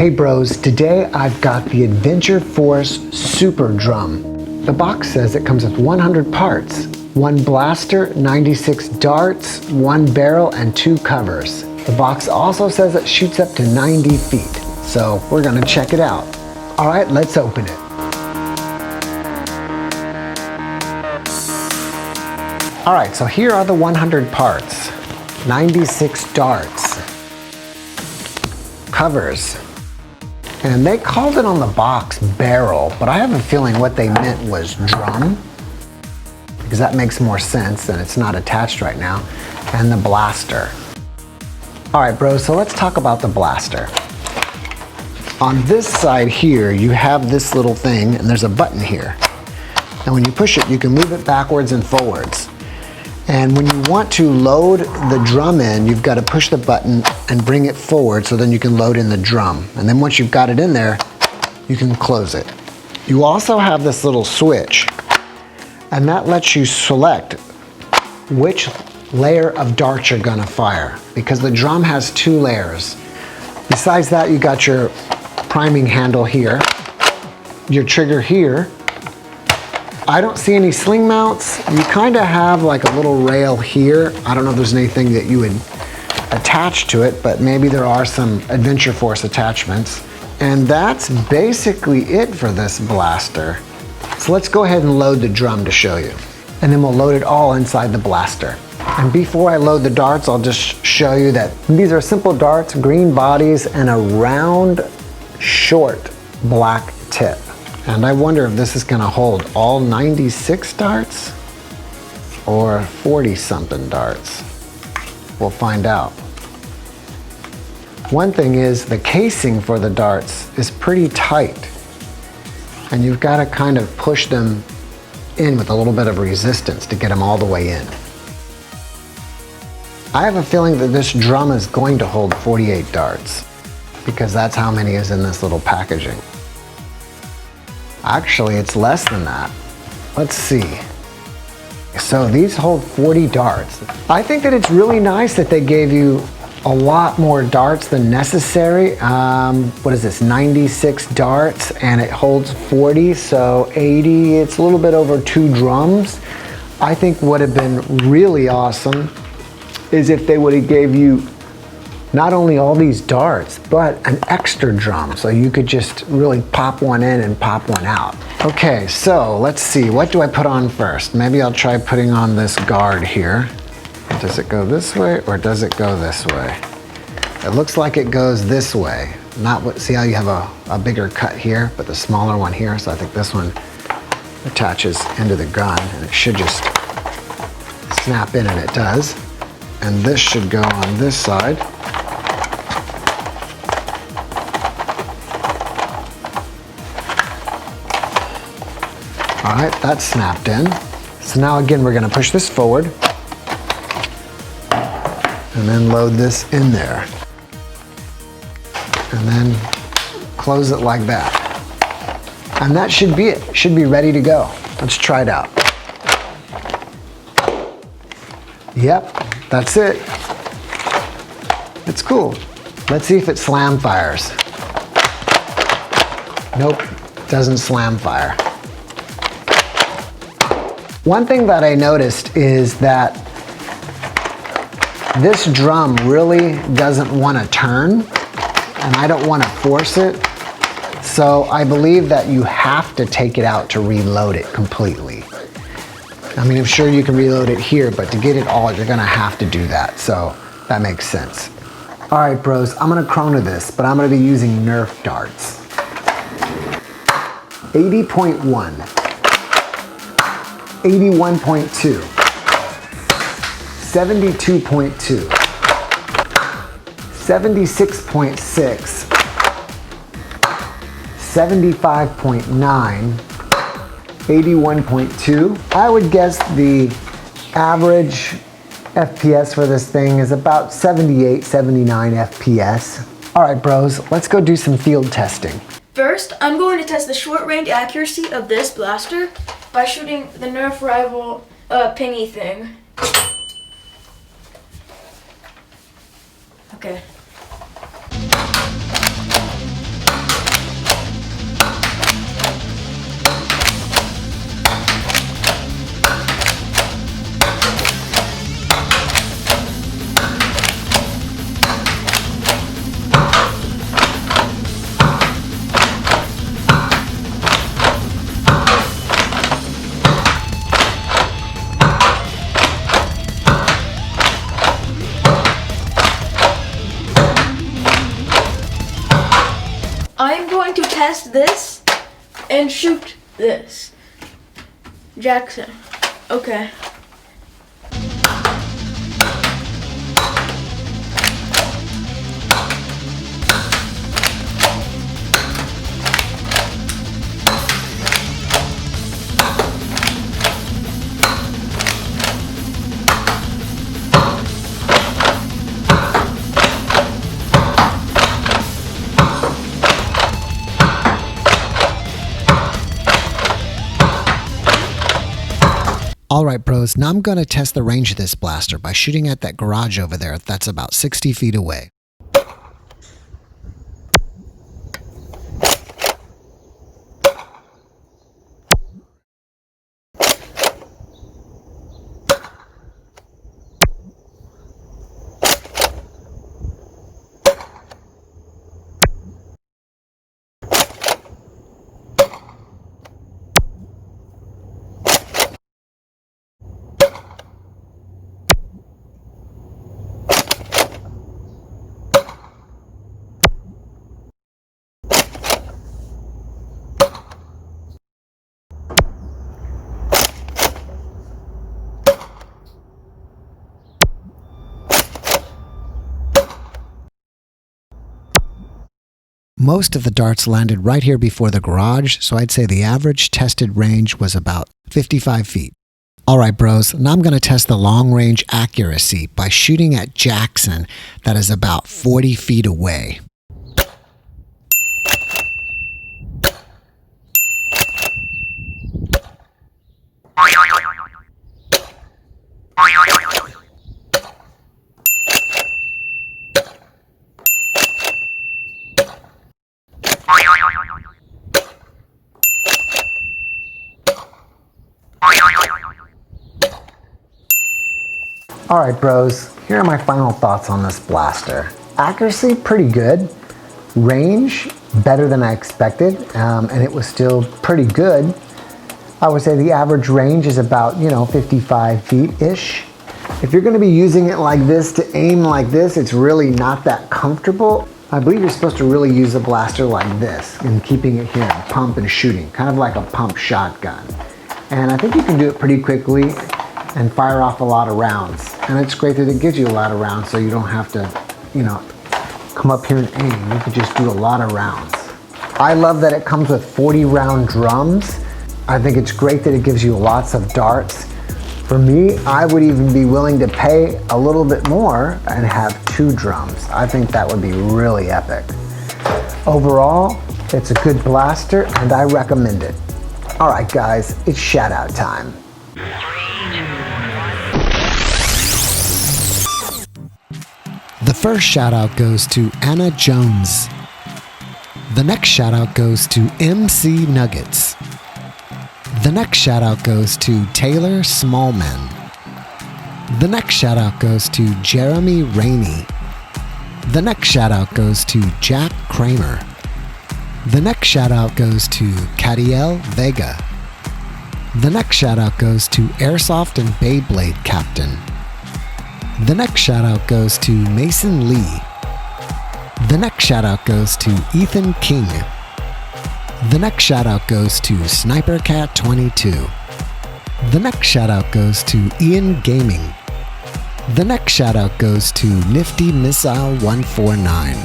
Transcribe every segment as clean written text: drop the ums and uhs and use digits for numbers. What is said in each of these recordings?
Hey bros, today I've got the Adventure Force Super Drum. The box says it comes with 100 parts, 1 blaster, 96 darts, 1 barrel, and 2 covers. The box also says it shoots up to 90 feet, so we're gonna check it out. All right, let's open it. All right, so here are the 100 parts, 96 darts, covers, and they called it on the box barrel, but I have a feeling what they meant was drum, because that makes more sense and it's not attached right now, and the blaster. All right, bros, so let's talk about the blaster. On this side here, you have this little thing, and there's a button here. And when you push it, you can move it backwards and forwards. And when you want to load the drum in, you've got to push the button and bring it forward so then you can load in the drum. And then once you've got it in there, you can close it. You also have this little switch, and that lets you select which layer of darts you're gonna fire, because the drum has 2 layers. Besides that, you got your priming handle here, your trigger here. I don't see any sling mounts. You kind of have like a little rail here. I don't know if there's anything that you would attach to it, but maybe there are some Adventure Force attachments. And that's basically it for this blaster. So let's go ahead and load the drum to show you. And then we'll load it all inside the blaster. And before I load the darts, I'll just show you that these are simple darts, green bodies, and a round, short, black tip. And I wonder if this is gonna hold all 96 darts or 40-something darts. We'll find out. One thing is the casing for the darts is pretty tight, and you've got to kind of push them in with a little bit of resistance to get them all the way in. I have a feeling that this drum is going to hold 48 darts, because that's how many is in this little packaging. Actually, it's less than that. Let's see. So these hold 40 darts. I think that it's really nice that they gave you a lot more darts than necessary. What is this, 96 darts, and it holds 40, so 80. It's a little bit over 2 drums. I think what would have been really awesome is if they would have gave you not only all these darts, but an extra drum, so you could just really pop one in and pop one out. Okay, so let's see, what do I put on first? Maybe I'll try putting on this guard here. Does it go this way or does it go this way? It looks like it goes this way. See how you have a bigger cut here, but the smaller one here, so I think this one attaches into the gun and it should just snap in, and it does. And this should go on this side. All right, that's snapped in. So now again, we're gonna push this forward and then load this in there. And then close it like that. And that should be it. Should be ready to go. Let's try it out. Yep, that's it. It's cool. Let's see if it slam fires. Nope, doesn't slam fire. One thing that I noticed is that this drum really doesn't want to turn, and I don't want to force it. So I believe that you have to take it out to reload it completely. I mean, I'm sure you can reload it here, but to get it all, you're gonna have to do that. So that makes sense. All right, bros, I'm gonna chrono this, but I'm gonna be using Nerf darts. 80.1. 81.2, 72.2, 76.6, 75.9, 81.2. I would guess the average FPS for this thing is about 78, 79 FPS. All right, bros, let's go do some field testing. First, I'm going to test the short-range accuracy of this blaster by shooting the Nerf rival pingy thing. Okay. I'm going to test this and shoot this. Jackson. Okay. Alright bros, now I'm going to test the range of this blaster by shooting at that garage over there that's about 60 feet away. Most of the darts landed right here before the garage, so I'd say the average tested range was about 55 feet. Alright bros, now I'm going to test the long range accuracy by shooting at Jackson that is about 40 feet away. Alright bros, here are my final thoughts on this blaster. Accuracy, pretty good. Range, better than I expected, and it was still pretty good. I would say the average range is about, 55 feet-ish. If you're going to be using it like this to aim like this, it's really not that comfortable. I believe you're supposed to really use a blaster like this and keeping it here and pump and shooting, kind of like a pump shotgun. And I think you can do it pretty quickly and fire off a lot of rounds. And it's great that it gives you a lot of rounds so you don't have to, come up here and aim. You could just do a lot of rounds. I love that it comes with 40 round drums. I think it's great that it gives you lots of darts. For me, I would even be willing to pay a little bit more and have 2 drums. I think that would be really epic. Overall, it's a good blaster and I recommend it. All right guys, it's shout out time. The first shout out goes to Anna Jones. The next shout out goes to MC Nuggets. The next shout out goes to Taylor Smallman. The next shout out goes to Jeremy Rainey. The next shout out goes to Jack Kramer. The next shout out goes to Cadiel Vega. The next shout out goes to Airsoft and Beyblade Captain. The next shout out goes to Mason Lee. The next shout out goes to Ethan King. The next shout out goes to Sniper Cat 22. The next shout out goes to Ian Gaming. The next shout out goes to Nifty Missile 149.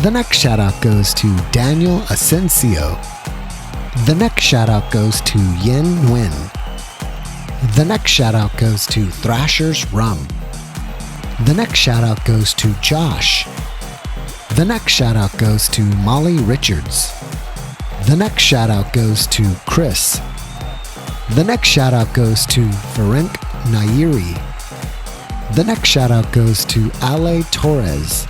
The next shout out goes to Daniel Asensio. The next shout out goes to Yin Nguyen. The next shout out goes to Thrasher's Rum. The next shout out goes to Josh. The next shout out goes to Molly Richards. The next shout out goes to Chris. The next shout out goes to Ferenc Nairi. The next shout out goes to Ale Torres.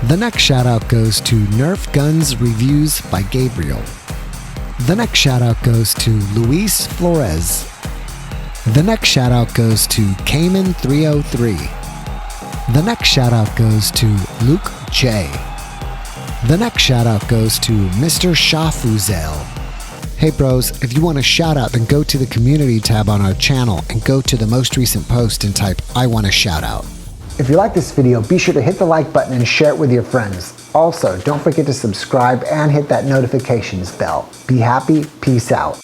The next shout out goes to Nerf Guns Reviews by Gabriel. The next shout out goes to Luis Flores. The next shout out goes to Cayman 303. The next shout out goes to Luke J. The next shout out goes to Mr. Shafuzel. Hey bros, if you want a shout out, then go to the community tab on our channel and go to the most recent post and type I want a shout out. If you like this video, be sure to hit the like button and share it with your friends. Also, don't forget to subscribe and hit that notifications bell. Be happy, peace out.